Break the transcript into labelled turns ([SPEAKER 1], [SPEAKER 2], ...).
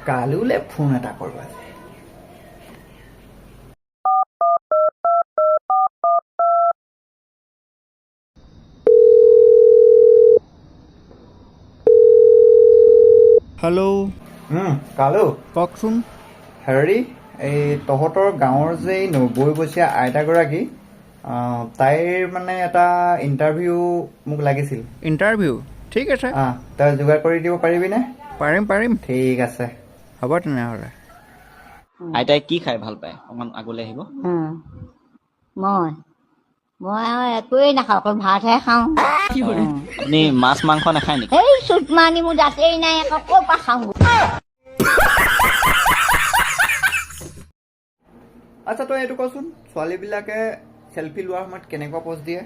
[SPEAKER 1] কালুলে phone এটা কৰবা যে
[SPEAKER 2] হেল্ল'
[SPEAKER 1] কালু
[SPEAKER 2] কওকচোন।
[SPEAKER 1] হেৰি এই তহঁতৰ গাঁৱৰ যে 90 বছৰীয়া আইতাগৰাকী তাইৰ মানে এটা ইণ্টাৰভিউ মোক লাগিছিল।
[SPEAKER 2] ইণ্টাৰভিউ ঠিক আছে,
[SPEAKER 1] তই যোগাৰ কৰি দিব পাৰিবিনে?
[SPEAKER 2] পাৰিম।
[SPEAKER 1] ঠিক আছে।
[SPEAKER 2] হ'ব তেনেহ'লে।
[SPEAKER 3] আইতাই কি খাই ভাল পায় অকণমান আগলৈ আহিব।
[SPEAKER 4] মই মই আৰু একোৱেই নাখাওঁ, অকল ভাতহে খাওঁ।
[SPEAKER 3] আপুনি মাছ মাংস নাখায় নেকি?
[SPEAKER 4] এই চুট মানি মোৰ দাঁতেই নাই, আকৌ ক'ৰ পৰা খাওঁ?
[SPEAKER 1] আচ্ছা তই এইটো কচোন, ছোৱালীবিলাকে চেলফি লোৱাৰ সময়ত কেনেকুৱা প'জ দিয়ে?